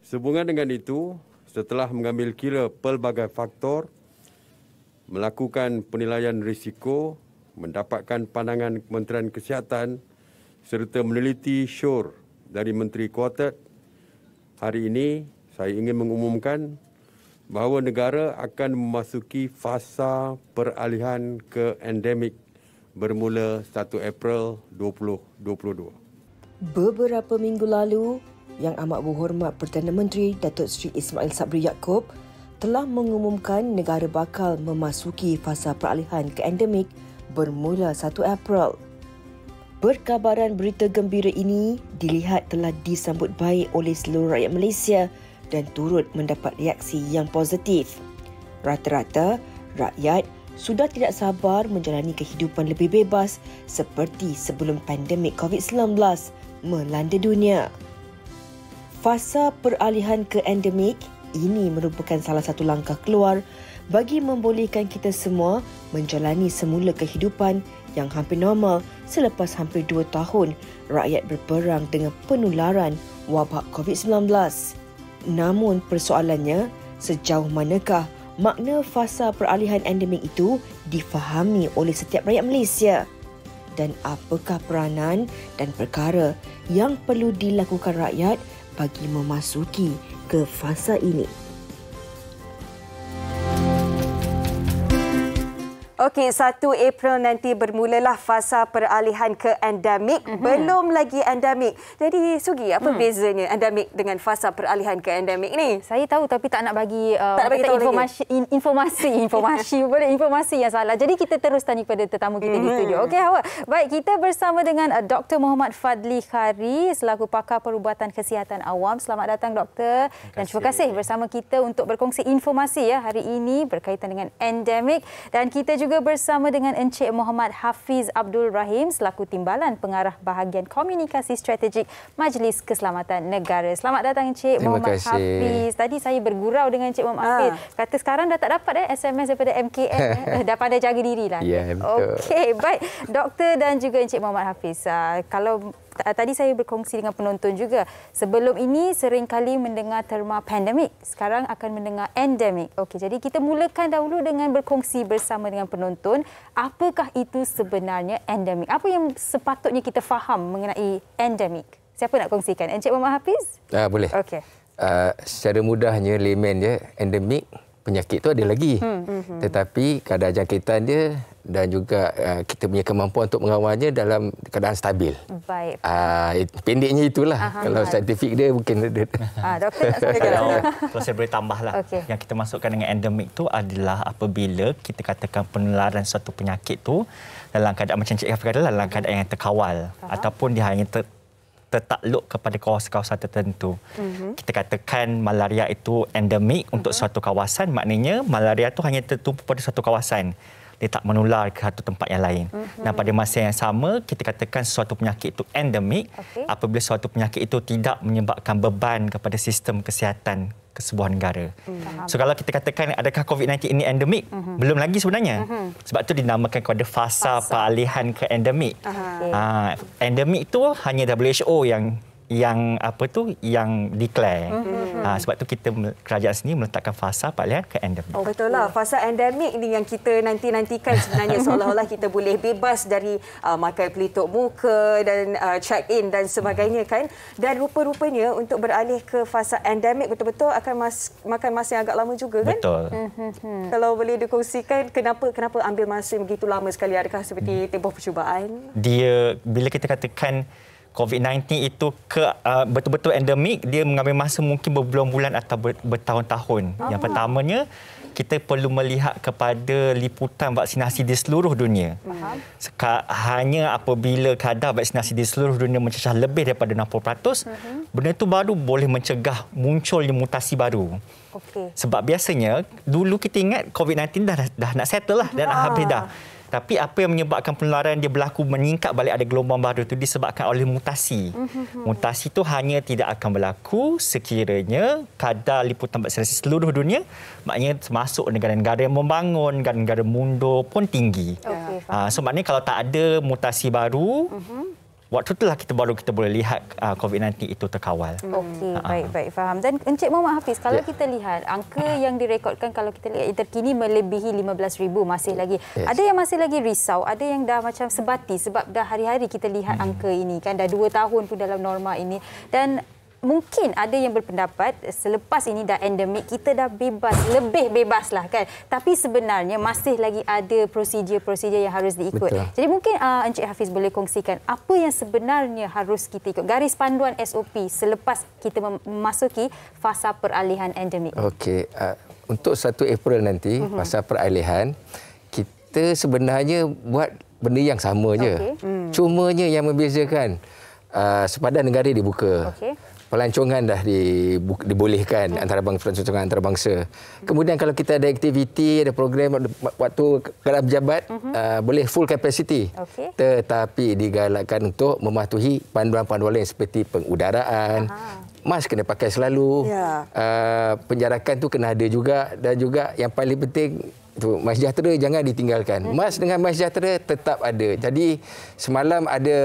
Sehubungan dengan itu, setelah mengambil kira pelbagai faktor, melakukan penilaian risiko, mendapatkan pandangan Kementerian Kesihatan serta meneliti syur dari Menteri Kuartet, hari ini saya ingin mengumumkan bahawa negara akan memasuki fasa peralihan ke endemik bermula 1 April 2022. Beberapa minggu lalu, Yang Amat Berhormat Perdana Menteri Datuk Seri Ismail Sabri Yaakob telah mengumumkan negara bakal memasuki fasa peralihan ke endemik bermula 1 April. Perkabaran berita gembira ini dilihat telah disambut baik oleh seluruh rakyat Malaysia dan turut mendapat reaksi yang positif. Rata-rata, rakyat sudah tidak sabar menjalani kehidupan lebih bebas seperti sebelum pandemik COVID-19 melanda dunia. Fasa peralihan ke endemik ini merupakan salah satu langkah keluar bagi membolehkan kita semua menjalani semula kehidupan yang hampir normal selepas hampir 2 tahun rakyat berperang dengan penularan wabak COVID-19. Namun persoalannya, sejauh manakah makna fasa peralihan endemik itu difahami oleh setiap rakyat Malaysia? Dan apakah peranan dan perkara yang perlu dilakukan rakyat bagi memasuki ke fasa ini? Okey, 1 April nanti bermulalah fasa peralihan ke endemik. Belum lagi endemik. Jadi, Sugi, apa bezanya endemik dengan fasa peralihan ke endemik ni? Saya tahu tapi tak nak bagi, informasi yang salah. Jadi, kita terus tanya kepada tetamu kita di studio. Okey, awak. Baik, kita bersama dengan Dr. Muhammad Fadli Khari selaku pakar perubatan kesihatan awam. Selamat datang, Doktor. Dan terima kasih bersama kita untuk berkongsi informasi ya hari ini berkaitan dengan endemik. Dan kita juga bersama dengan Encik Muhammad Hafiz Abdul Rahim selaku Timbalan Pengarah Bahagian Komunikasi Strategik Majlis Keselamatan Negara. Selamat datang Encik Muhammad Hafiz. Tadi saya bergurau dengan Encik Muhammad Hafiz. Kata sekarang dah tak dapat SMS daripada MKN. Dah pandai jaga diri lah. Ya, betul. Okey, baik. Doktor dan juga Encik Muhammad Hafiz. Kalau tadi saya berkongsi dengan penonton juga. Sebelum ini seringkali mendengar terma pandemik. Sekarang akan mendengar endemik. Okey, jadi kita mulakan dahulu dengan berkongsi bersama dengan penonton. Apakah itu sebenarnya endemik? Apa yang sepatutnya kita faham mengenai endemik? Siapa nak kongsikan? Encik Muhammad Hafiz? Boleh. Okey. Secara mudahnya layman je, endemik penyakit tu ada lagi. Tetapi kadar jangkitan dia dan juga kita punya kemampuan untuk mengawalnya dalam keadaan stabil. Baik. Pendeknya itulah. Kalau saintifik dia mungkin ada. Doktor nak sampaikan. Kalau saya boleh tambahlah. Okey. Yang kita masukkan dengan endemik tu adalah apabila kita katakan penularan suatu penyakit tu dalam keadaan macam Cik Hafiz kata dalam keadaan yang terkawal ataupun dia hanya tertakluk kepada kawasan-kawasan tertentu. Kita katakan malaria itu endemik untuk suatu kawasan, maknanya malaria itu hanya tertumpu pada suatu kawasan. Dia tak menular ke satu tempat yang lain. Dan pada masa yang sama, kita katakan suatu penyakit itu endemik apabila suatu penyakit itu tidak menyebabkan beban kepada sistem kesihatan ke sebuah negara. So kalau kita katakan adakah COVID-19 ini endemik? Belum lagi sebenarnya. Sebab itu dinamakan kepada fasa peralihan ke endemik. Endemik itu hanya WHO yang declare. Sebab tu kita kerajaan sendiri meletakkan fasa peralihan ke endemik. Betul lah. Fasa endemik ni yang kita nantikan sebenarnya seolah-olah kita boleh bebas dari makan pelitup muka dan check in dan sebagainya kan. Dan rupa-rupanya untuk beralih ke fasa endemik betul-betul akan makan masa yang agak lama juga kan? Betul. Kalau boleh dikongsikan kenapa ambil masa begitu lama sekali? Adakah seperti tempoh percubaan? Dia bila kita katakan COVID-19 itu betul-betul endemik, dia mengambil masa mungkin berbulan-bulan atau bertahun-tahun. Yang pertamanya, kita perlu melihat kepada liputan vaksinasi di seluruh dunia. Hanya apabila kadar vaksinasi di seluruh dunia mencecah lebih daripada 60%, benda itu baru boleh mencegah munculnya mutasi baru. Sebab biasanya, dulu kita ingat COVID-19 dah nak settle lah, dah nak habis dah. Tapi apa yang menyebabkan penularan dia berlaku meningkat balik ada gelombang baru itu disebabkan oleh mutasi. Mutasi itu hanya tidak akan berlaku sekiranya kadar liputan vaksinasi seluruh dunia, maknanya termasuk negara-negara yang membangun, negara-negara mundur pun tinggi. So maknanya kalau tak ada mutasi baru, waktu itulah kita boleh lihat COVID-19 itu terkawal. Okey, baik, faham. Dan Encik Muhammad Hafiz, kalau kita lihat angka yang direkodkan, kalau kita lihat yang terkini melebihi 15,000 masih lagi. Ada yang masih lagi risau, ada yang dah macam sebati sebab dah hari-hari kita lihat angka ini kan, dah 2 tahun pun dalam norma ini. Dan mungkin ada yang berpendapat selepas ini dah endemik, kita dah bebas, lebih bebas lah kan. Tapi sebenarnya masih lagi ada prosedur-prosedur yang harus diikut. Betul. Jadi mungkin Encik Hafiz boleh kongsikan apa yang sebenarnya harus kita ikut. Garis panduan SOP selepas kita memasuki fasa peralihan endemik. Okey, untuk 1 April nanti, fasa peralihan, kita sebenarnya buat benda yang sama je. Cumanya yang membezakan, sepadan negara dibuka. Pelancongan dah dibolehkan pelancongan antarabangsa. Kemudian kalau kita ada aktiviti, ada program waktu kerana berjabat, boleh full capacity. Tetapi digalakkan untuk mematuhi panduan-panduan lain seperti pengudaraan, mask kena pakai selalu, penjarakan tu kena ada juga, dan juga yang paling penting tu, MySejahtera jangan ditinggalkan. Mas dengan MySejahtera tetap ada. Jadi semalam ada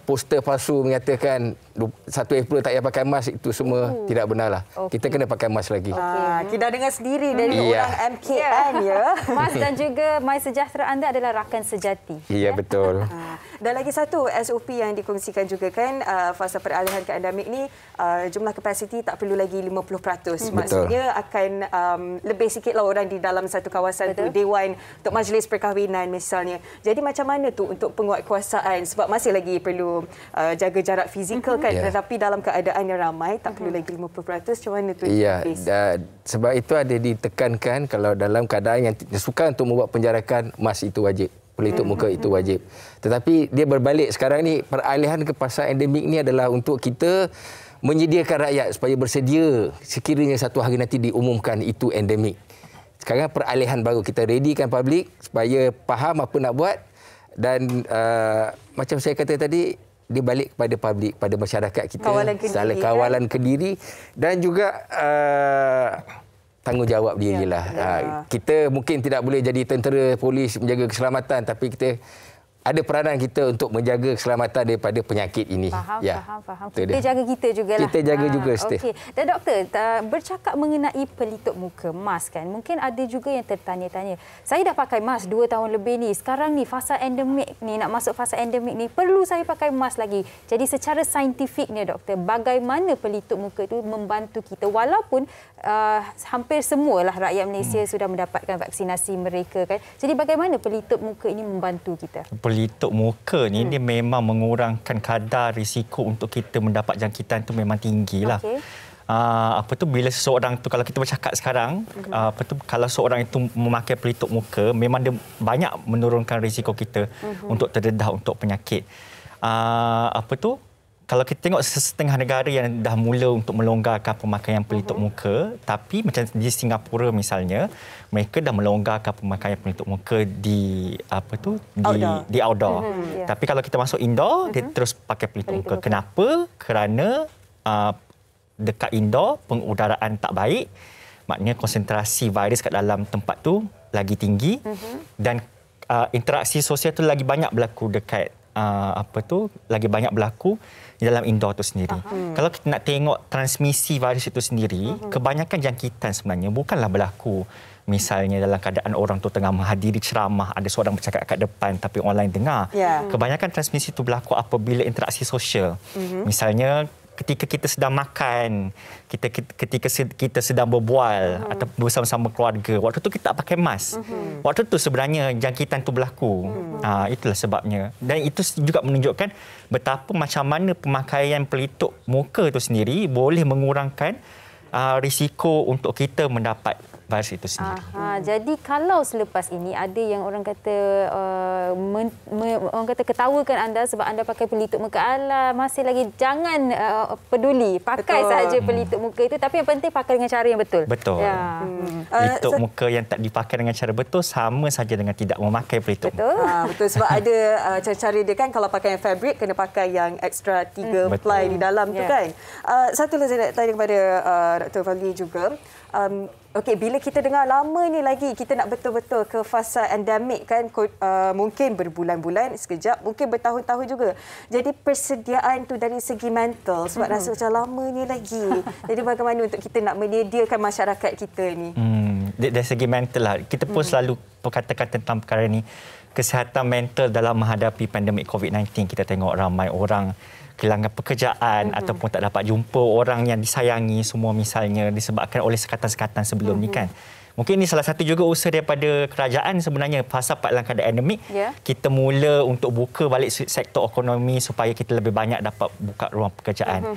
poster palsu menyatakan 1 April tak payah pakai mask, itu semua tidak benarlah. Kita kena pakai mask lagi. Kita dengar sendiri dari orang MKN ya. Mas dan juga MySejahtera anda adalah rakan sejati. Ya, betul. Dan lagi satu SOP yang dikongsikan juga kan, fasa peralihan ke endemik ni jumlah kapasiti tak perlu lagi 50%. Maksudnya akan lebih sikitlah orang di dalam satu kawasan tu, dewan untuk majlis perkahwinan misalnya. Jadi macam mana tu untuk penguatkuasaan, sebab masih lagi perlu jaga jarak fizikal kan, tetapi dalam keadaan yang ramai tak perlu lagi 50%, macam mana tu? Ya, sebab itu ada ditekankan kalau dalam keadaan yang sukar untuk membuat penjarakan, mask itu wajib. Pelitup muka itu wajib. Tetapi dia berbalik sekarang ni, peralihan ke fasa endemik ni adalah untuk kita menyediakan rakyat supaya bersedia sekiranya satu hari nanti diumumkan itu endemik. Sekarang peralihan baru, kita readykan public supaya faham apa nak buat, dan macam saya kata tadi, dia balik kepada public, pada masyarakat kita, kawalan kediri dan juga tanggungjawab dirilah. Kita mungkin tidak boleh jadi tentera, polis menjaga keselamatan, tapi kita ada peranan kita untuk menjaga keselamatan daripada penyakit ini. Faham. Kita jaga kita jugalah. Kita jaga juga, Steve. Okey. Dan doktor, bercakap mengenai pelitup muka, mask kan, mungkin ada juga yang tertanya-tanya. Saya dah pakai mask 2 tahun lebih ni. Sekarang ni fasa endemik ni, nak masuk fasa endemik ni, perlu saya pakai mask lagi? Jadi secara saintifiknya doktor, bagaimana pelitup muka itu membantu kita walaupun hampir semualah rakyat Malaysia sudah mendapatkan vaksinasi mereka kan. Jadi bagaimana pelitup muka ini membantu kita? Pelitup muka ni dia memang mengurangkan kadar risiko untuk kita mendapat jangkitan tu memang tinggilah. Bila seseorang tu, kalau kita bercakap sekarang, kalau seorang itu memakai pelitup muka, memang dia banyak menurunkan risiko kita untuk terdedah untuk penyakit. Kalau kita tengok setengah negara yang dah mula untuk melonggarkan pemakaian pelitup muka, tapi macam di Singapura misalnya, mereka dah melonggarkan pemakaian pelitup muka di outdoor. Tapi kalau kita masuk indoor, dia terus pakai pelitup muka. Kenapa? Kerana dekat indoor pengudaraan tak baik, maknanya konsentrasi virus kat dalam tempat tu lagi tinggi, dan interaksi sosial tu lagi banyak berlaku dekat lagi banyak berlaku di dalam indoor itu sendiri. Kalau kita nak tengok transmisi virus itu sendiri, kebanyakan jangkitan sebenarnya bukanlah berlaku misalnya dalam keadaan orang tu tengah menghadiri ceramah, ada seorang bercakap kat depan tapi orang lain dengar. Kebanyakan transmisi itu berlaku apabila interaksi sosial. Misalnya ketika kita sedang makan, ketika kita sedang berbual atau bersama-sama keluarga, waktu tu kita tak pakai mask. Waktu tu sebenarnya jangkitan tu berlaku. Itulah sebabnya. Dan itu juga menunjukkan betapa macam mana pemakaian pelitup muka itu sendiri boleh mengurangkan risiko untuk kita mendapat virus itu sendiri. Jadi kalau selepas ini ada yang orang kata orang kata ketawakan anda sebab anda pakai pelitup muka, alah masih lagi, jangan peduli, pakai sahaja pelitup muka itu, tapi yang penting pakai dengan cara yang betul. Betul. Pelitup muka yang tak dipakai dengan cara betul sama saja dengan tidak memakai pelitup muka. Betul, sebab ada cara dia kan, kalau pakai yang fabric kena pakai yang extra 3 ply di dalam tu kan. Satu lagi saya nak tanya kepada Dr. Fadli juga. Okey, bila kita dengar lama ni lagi kita nak betul-betul ke fasa endemik kan, mungkin berbulan-bulan, sekejap, mungkin bertahun-tahun juga. Jadi persediaan tu dari segi mental sebab rasa macam lama ni lagi. Jadi bagaimana untuk kita nak menyediakan masyarakat kita ni? Dari segi mental lah, kita pun selalu perkatakan tentang perkara ni. Kesihatan mental dalam menghadapi pandemik COVID-19, kita tengok ramai orang kehilangan pekerjaan ataupun tak dapat jumpa orang yang disayangi semua, misalnya disebabkan oleh sekatan-sekatan sebelum ni kan. Mungkin ini salah satu juga usaha daripada kerajaan sebenarnya fasa dalam keadaan endemik. Kita mula untuk buka balik sektor ekonomi supaya kita lebih banyak dapat buka ruang pekerjaan.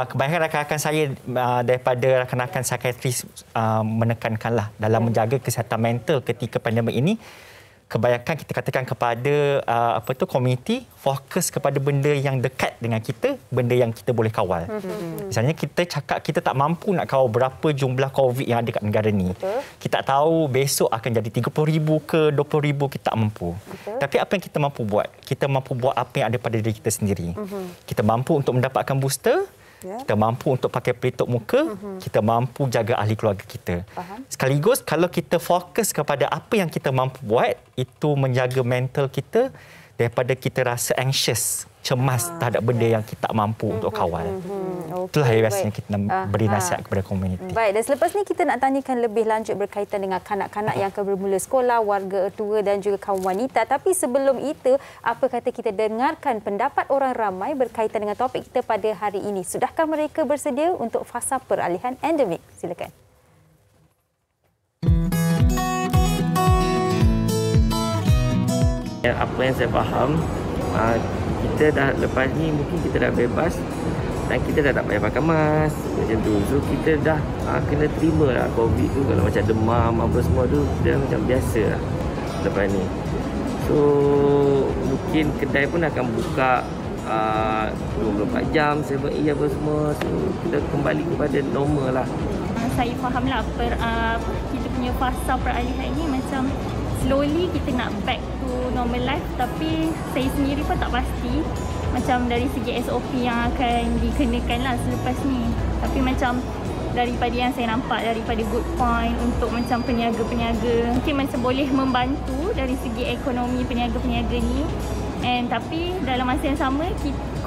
Kebanyakan rakan-rakan saya daripada rakan-rakan psikiatris menekankanlah dalam menjaga kesihatan mental ketika pandemik ini. Kebanyakan kita katakan kepada komuniti fokus kepada benda yang dekat dengan kita, benda yang kita boleh kawal. Misalnya kita cakap kita tak mampu nak kawal berapa jumlah COVID yang ada kat negara ni. Kita tak tahu besok akan jadi 30,000 ke 20,000, kita tak mampu. Tapi apa yang kita mampu buat? Kita mampu buat apa yang ada pada diri kita sendiri. Kita mampu untuk mendapatkan booster. Kita mampu untuk pakai pelitup muka, kita mampu jaga ahli keluarga kita. Sekaligus kalau kita fokus kepada apa yang kita mampu buat, itu menjaga mental kita daripada kita rasa anxious, cemas terhadap benda yang kita tak mampu untuk kawal. Itulah yang biasanya kita beri nasihat kepada komuniti. Baik, dan selepas ni kita nak tanyakan lebih lanjut berkaitan dengan kanak-kanak yang akan bermula sekolah, warga tua dan juga kaum wanita. Tapi sebelum itu, apa kata kita dengarkan pendapat orang ramai berkaitan dengan topik kita pada hari ini. Sudahkah mereka bersedia untuk fasa peralihan endemik? Silakan. Apa yang saya faham, kita dah lepas ni mungkin kita dah bebas dan kita dah tak payah pakai mask macam tu. So kita dah kena terima lah COVID tu. Kalau macam demam apa semua tu dah macam biasa lah lepas ni. So mungkin kedai pun akan buka 24 jam, 7E apa semua. So kita kembali kepada normal lah. Saya fahamlah kita punya fasa peralihan ini macam slowly kita nak back to normal life, tapi saya sendiri pun tak pasti macam dari segi SOP yang akan dikenakan lah selepas ni. Tapi macam daripada yang saya nampak, daripada good point untuk macam peniaga-peniaga, mungkin macam boleh membantu dari segi ekonomi peniaga-peniaga ni. Tapi dalam masa yang sama,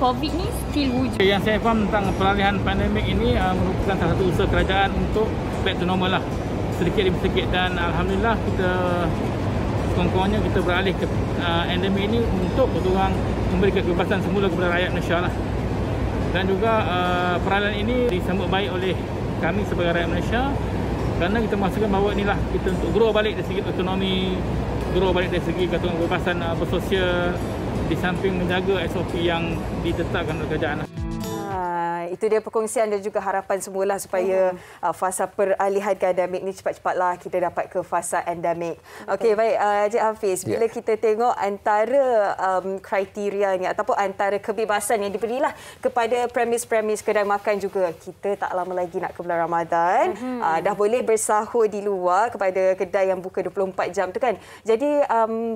COVID ni still wujud. Yang saya faham tentang peralihan pandemik ini merupakan salah satu usaha kerajaan untuk back to normal lah. Sedikit demi sedikit, dan alhamdulillah kita kurang-kurangnya kita beralih ke endemik ini untuk betul-betul memberikan kebebasan semula kepada rakyat Malaysia lah. Dan juga peralihan ini disambut baik oleh kami sebagai rakyat Malaysia kerana kita merasakan bahawa inilah kita untuk grow balik dari segi ekonomi, grow balik dari segi kebebasan bersosial, di samping menjaga SOP yang ditetapkan oleh kerajaan. Itu dia perkongsian dan juga harapan semualah supaya fasa peralihan ke endemik ni cepat-cepatlah kita dapat ke fasa endemik. Okey, baik Encik Hafiz, bila kita tengok antara kriteria ni ataupun antara kebebasan yang diberilah kepada premis-premis kedai makan juga, kita tak lama lagi nak ke bulan Ramadan, dah boleh bersahur di luar kepada kedai yang buka 24 jam tu kan. Jadi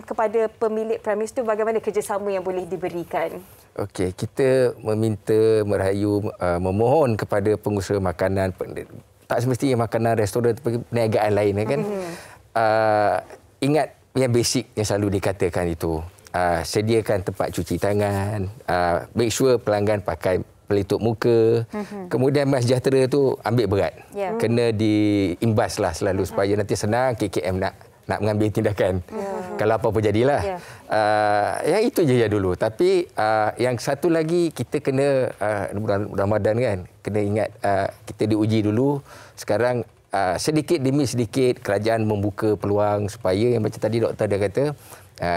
kepada pemilik premis tu bagaimana kerjasama yang boleh diberikan? Okey, kita meminta, merayu, memohon kepada pengusaha makanan, tak semestinya makanan, restoran, perniagaan lain kan. Ingat yang basic yang selalu dikatakan itu. Sediakan tempat cuci tangan, make sure pelanggan pakai pelitup muka. Kemudian MySejahtera tu ambil berat. Kena diimbaslah selalu supaya nanti senang KKM nak mengambil tindakan. Kalau apa-apa jadilah. Yang itu je dulu. Tapi yang satu lagi kita kena bulan Ramadan kan, kena ingat kita diuji dulu. Sekarang sedikit demi sedikit kerajaan membuka peluang supaya yang macam tadi doktor dia kata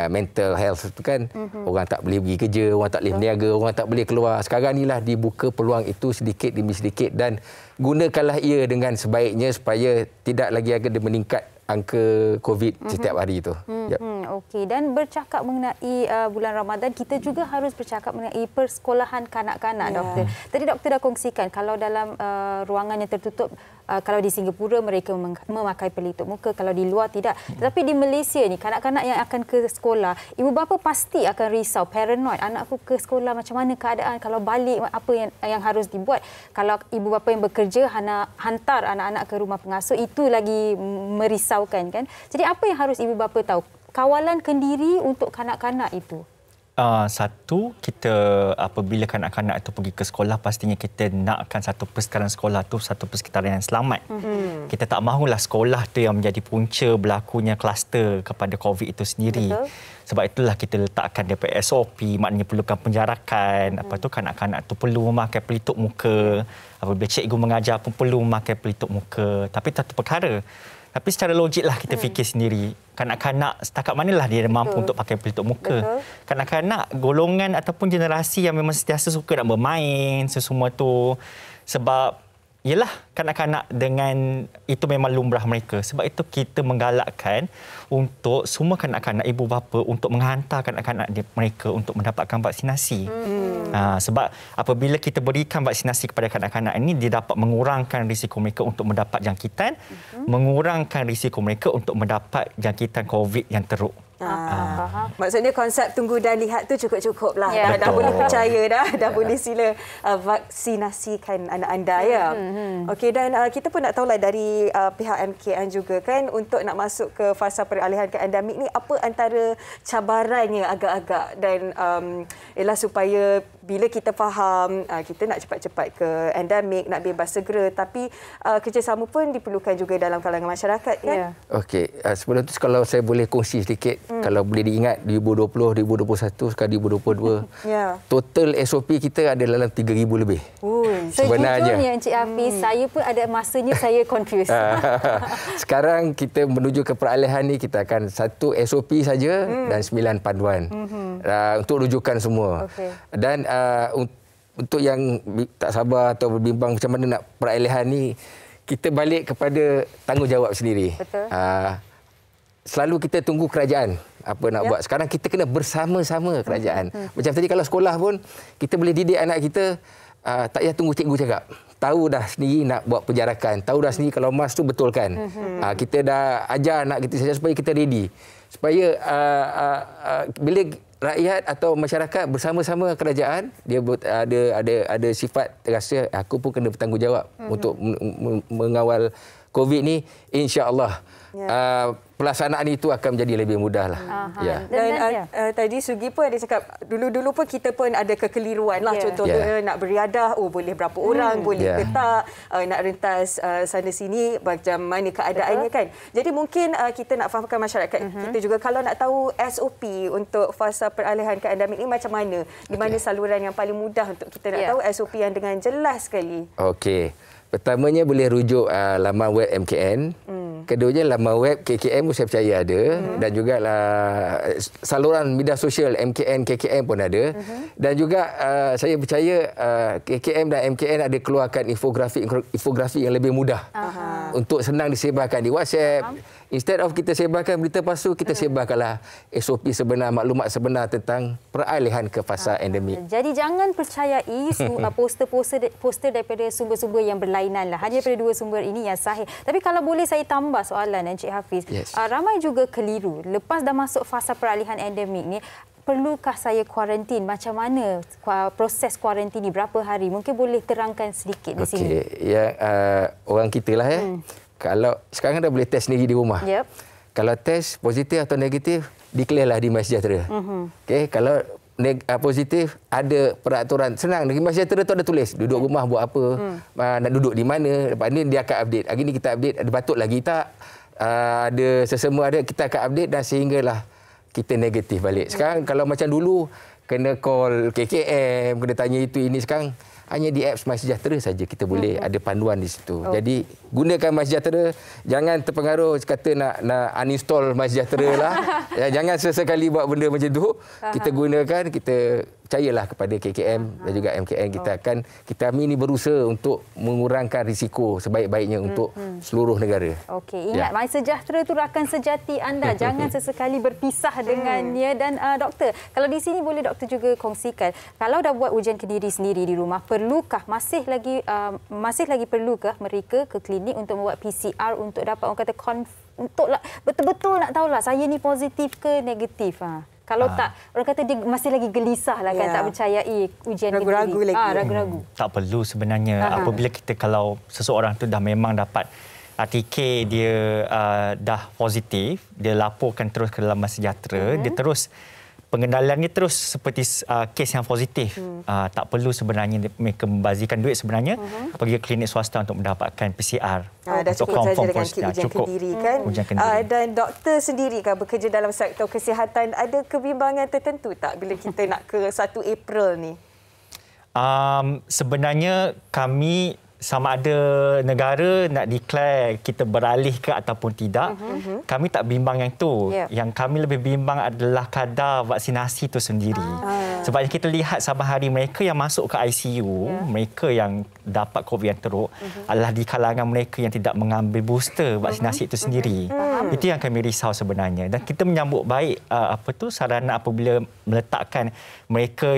mental health itu kan, orang tak boleh pergi kerja, orang tak boleh berniaga, orang tak boleh keluar. Sekarang inilah dibuka peluang itu sedikit demi sedikit dan gunakanlah ia dengan sebaiknya supaya tidak lagi ada meningkat angka COVID setiap hari itu. Okey, dan bercakap mengenai bulan Ramadan, kita juga harus bercakap mengenai persekolahan kanak-kanak, doktor. Tadi doktor dah kongsikan kalau dalam ruangan yang tertutup, kalau di Singapura mereka memakai pelitup muka, kalau di luar tidak. Tetapi di Malaysia ni, kanak-kanak yang akan ke sekolah, ibu bapa pasti akan risau, paranoid. Anakku ke sekolah macam mana keadaan, kalau balik apa yang harus dibuat. Kalau ibu bapa yang bekerja hantar anak-anak ke rumah pengasuh, itu lagi merisaukan kan. Jadi apa yang harus ibu bapa tahu? Kawalan kendiri untuk kanak-kanak itu. Satu, kita apabila kanak-kanak itu pergi ke sekolah, pastinya kita nakkan satu persekitaran sekolah tu satu persekitaran yang selamat. Kita tak mahulah sekolah tu yang menjadi punca berlakunya kluster kepada COVID itu sendiri. Betul. Sebab itulah kita letakkan daripada SOP, maknanya perlukan penjarakan. Apa tu, kanak-kanak tu perlu memakai pelitup muka. Apabila cikgu mengajar pun perlu memakai pelitup muka. Tapi satu perkara, tapi secara logiklah kita fikir sendiri. Kanak-kanak setakat manalah dia mampu untuk pakai pelitup muka. Kanak-kanak golongan ataupun generasi yang memang sentiasa suka nak bermain sesemua tu. Sebab ialah kanak-kanak dengan itu memang lumrah mereka. Sebab itu kita menggalakkan untuk semua kanak-kanak, ibu bapa untuk menghantar kanak-kanak mereka untuk mendapatkan vaksinasi. Sebab apabila kita berikan vaksinasi kepada kanak-kanak ini, dia dapat mengurangkan risiko mereka untuk mendapat jangkitan, mengurangkan risiko mereka untuk mendapat jangkitan COVID yang teruk. Maksudnya konsep tunggu dan lihat tu cukup-cukup lah. Dah boleh percaya dah boleh sila vaksinasikan anak anda ya. Okey, dan kita pun nak tahulah dari pihak MKN juga kan, untuk nak masuk ke fasa peralihan ke endemik ni, apa antara cabarannya agak-agak, dan ialah supaya bila kita faham kita nak cepat-cepat ke endemik, nak bebas segera, tapi kerjasama pun diperlukan juga dalam kalangan masyarakat kan. Okey, sebelum tu kalau saya boleh kongsi sedikit, kalau boleh diingat 2020, 2021, sekarang 2022, total SOP kita ada dalam 3,000 lebih. Sebenarnya Encik Hafiz, saya pun ada masanya saya confused. Sekarang kita menuju ke peralihan ni, kita akan satu SOP saja dan 9 panduan untuk rujukan semua. Dan untuk yang tak sabar atau berbimbang macam mana nak peralihan ni, kita balik kepada tanggungjawab sendiri. Betul. Selalu kita tunggu kerajaan apa nak buat. Sekarang kita kena bersama-sama kerajaan. Macam tadi kalau sekolah pun, kita boleh didik anak kita, tak payah tunggu cikgu cakap. Tahu dah sendiri nak buat penjarakan. Tahu dah sendiri kalau mas tu betulkan. Kita dah ajar anak kita saja supaya kita ready. Supaya bila rakyat atau masyarakat bersama-sama kerajaan, dia ada sifat terasa aku pun kena bertanggungjawab untuk mengawal COVID ni, insya-Allah pelaksanaan itu akan menjadi lebih mudah lah. Dan tadi Sugi pun ada cakap, dulu-dulu pun kita pun ada kekeliruan lah. Contohnya nak beriadah, boleh berapa orang, boleh ke tak, nak rentas sana-sini, macam mana keadaannya kan. Jadi mungkin kita nak fahamkan masyarakat kita juga, kalau nak tahu SOP untuk fasa peralihan ke endemik ini macam mana, di mana saluran yang paling mudah untuk kita nak tahu SOP yang dengan jelas sekali. Okey. Pertamanya boleh rujuk laman web MKN. Keduanya laman web KKM pun saya percaya ada. Dan juga saluran media sosial MKN, KKM pun ada. Dan juga saya percaya KKM dan MKN ada keluarkan infografi yang lebih mudah. Untuk senang disebarkan di WhatsApp. Instead of kita sebarkan berita palsu, kita sebarkanlah SOP sebenar, maklumat sebenar tentang peralihan ke fasa endemik. Jadi jangan percayai poster daripada sumber-sumber yang berlainan lah. Hanya daripada dua sumber ini yang sahih. Tapi kalau boleh saya tambah soalan Encik Hafiz. Ramai juga keliru. Lepas dah masuk fasa peralihan endemik ni, perlukah saya kuarantin? Macam mana proses kuarantin ni? Berapa hari? Mungkin boleh terangkan sedikit di sini. Ya, orang kita lah ya. Kalau sekarang dah boleh test sendiri di rumah. Kalau test positif atau negatif, declarelah di MySejahtera. Okey, kalau positif, ada peraturan senang di MySejahtera tu ada tulis duduk rumah buat apa, nak duduk di mana. Lepas ni dia akan update. Hari ni kita update, ada batuk lagi tak? Ada sesama ada, kita akan update dan sehinggalah kita negatif balik. Sekarang kalau macam dulu kena call KKM, kena tanya itu ini, sekarang hanya di apps MySejahtera saja kita boleh ada panduan di situ. Jadi gunakan MySejahtera. Jangan terpengaruh kata nak uninstall MySejahtera lah. Jangan sesekali buat benda macam tu. Kita gunakan, kita percayalah kepada KKM dan juga MKN. Kita ini berusaha untuk mengurangkan risiko sebaik-baiknya untuk seluruh negara. Okey, ingat MySejahtera itu rakan sejati anda. Jangan sesekali berpisah dengannya. Dan doktor, kalau di sini boleh doktor juga kongsikan, kalau dah buat ujian kendiri sendiri di rumah, perlukah masih lagi perlukah mereka ke klinik untuk membuat PCR untuk dapat orang kata untuk betul-betul nak tahulah saya ni positif ke negatif. Kalau tak, orang kata dia masih lagi gelisah lah kan, tak percayai ujian ragu-ragu kendiri. lagi. Ragu-ragu. Tak perlu sebenarnya. Apabila kita, kalau seseorang tu dah memang dapat RTK dia dah positif, dia laporkan terus ke dalam MySejahtera, dia terus pengendaliannya terus seperti kes yang positif. Tak perlu sebenarnya mereka membazirkan duit sebenarnya pergi ke klinik swasta untuk mendapatkan PCR. Dah cukup saja dengan ujian kendiri kan. Dan doktor sendiri kan bekerja dalam sektor kesihatan, ada kebimbangan tertentu tak bila kita nak ke 1 April ni? Sebenarnya kami sama ada negara nak declare kita beralih ke ataupun tidak, kami tak bimbang yang itu. Yang kami lebih bimbang adalah kadar vaksinasi itu sendiri. Sebabnya kita lihat saban hari mereka yang masuk ke ICU, mereka yang dapat COVID yang teruk adalah di kalangan mereka yang tidak mengambil booster vaksinasi itu sendiri. Itu yang kami risau sebenarnya. Dan kita menyambut baik sarana apabila meletakkan mereka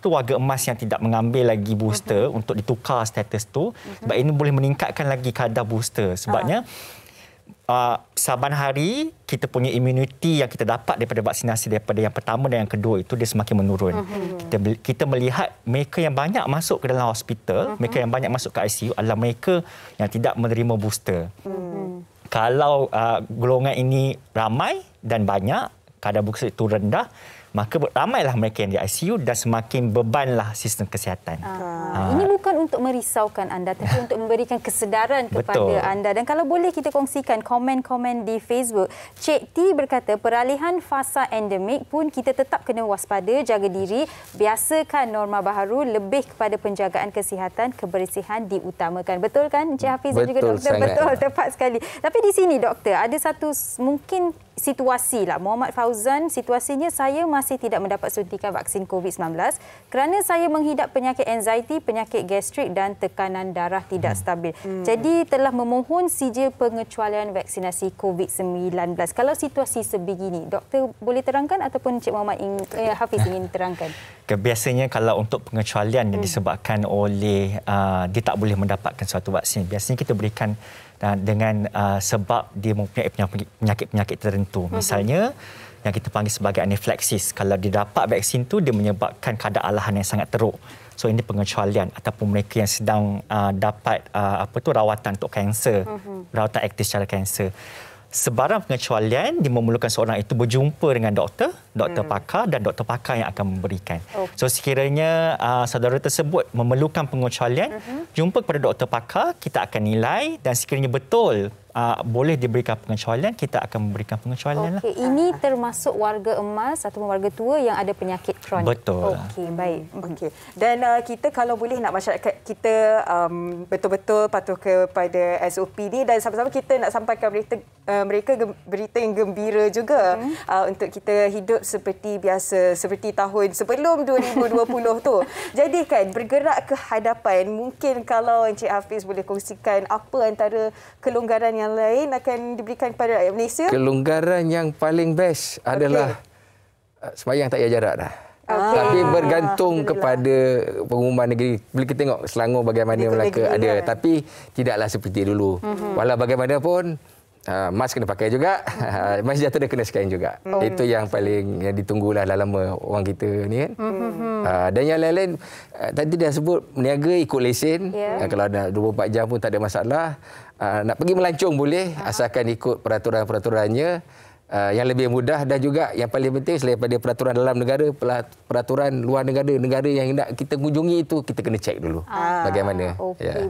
warga emas yang tidak mengambil lagi booster untuk ditukar status tu, sebab ini boleh meningkatkan lagi kadar booster. Sebabnya saban hari kita punya imuniti yang kita dapat daripada vaksinasi daripada yang pertama dan yang kedua itu dia semakin menurun. Kita melihat mereka yang banyak masuk ke dalam hospital, mereka yang banyak masuk ke ICU adalah mereka yang tidak menerima booster. Kalau golongan ini ramai dan banyak, kadar booster itu rendah, maka ramailah mereka yang di ICU dan semakin bebanlah sistem kesihatan. Ini bukan untuk merisaukan anda, tapi untuk memberikan kesedaran kepada anda. Dan kalau boleh kita kongsikan komen-komen di Facebook. Cik T berkata, peralihan fasa endemik pun kita tetap kena waspada, jaga diri, biasakan norma baharu, lebih kepada penjagaan kesihatan, kebersihan diutamakan. Betul kan Cik Hafiz dan juga doktor? Sangat. Betul, tepat sekali. Tapi di sini doktor, ada satu mungkin situasi lah. Muhammad Fauzan, situasinya saya masih tidak mendapat suntikan vaksin COVID-19 kerana saya menghidap penyakit anxiety, penyakit gastrik dan tekanan darah tidak stabil. Jadi telah memohon sijil pengecualian vaksinasi COVID-19. Kalau situasi sebegini, doktor boleh terangkan ataupun Cik Muhammad Hafiz ingin terangkan? Biasanya kalau untuk pengecualian yang disebabkan oleh dia tak boleh mendapatkan suatu vaksin, biasanya kita berikan dengan sebab dia mempunyai penyakit-penyakit tertentu. Misalnya yang kita panggil sebagai anafilaksis. Kalau dia dapat vaksin tu, dia menyebabkan kadar alahan yang sangat teruk. So ini pengecualian. Ataupun mereka yang sedang dapat rawatan untuk kanser, rawatan aktif secara kanser. Sebarang pengecualian dia memerlukan seorang itu berjumpa dengan doktor pakar dan doktor pakar yang akan memberikan. So sekiranya saudara tersebut memerlukan pengecualian, jumpa kepada doktor pakar, kita akan nilai dan sekiranya betul boleh diberikan pengecualian, kita akan memberikan pengecualian. Ini termasuk warga emas ataupun warga tua yang ada penyakit kronik. Betul. Okey, baik. Dan kita kalau boleh nak masyarakat kita betul-betul patuh kepada SOP ni, dan sama-sama kita nak sampaikan mereka berita yang gembira juga untuk kita hidup seperti biasa, seperti tahun sebelum 2020 tu. Jadi kan bergerak ke hadapan, mungkin kalau Encik Hafiz boleh kongsikan apa antara kelonggaran yang lain akan diberikan kepada rakyat Malaysia? Kelonggaran yang paling best adalah sembahyang tak payah jarak dah. Tapi bergantung kepada pengumuman negeri. Bila kita tengok Selangor bagaimana Melaka ada, tapi tidaklah seperti dulu. Walau bagaimanapun mask kena pakai juga, MySejahtera kena scan juga. Itu yang paling yang ditunggulah dah lama orang kita ni kan. Dan yang lain-lain tadi dah sebut, meniaga ikut lesen. Kalau ada 24 jam pun tak ada masalah. Nak pergi melancong boleh, asalkan ikut peraturan-peraturannya. Yang lebih mudah, dan juga yang paling penting selain daripada peraturan dalam negara, peraturan luar negara yang nak kita kunjungi itu kita kena cek dulu bagaimana. Okey, baik.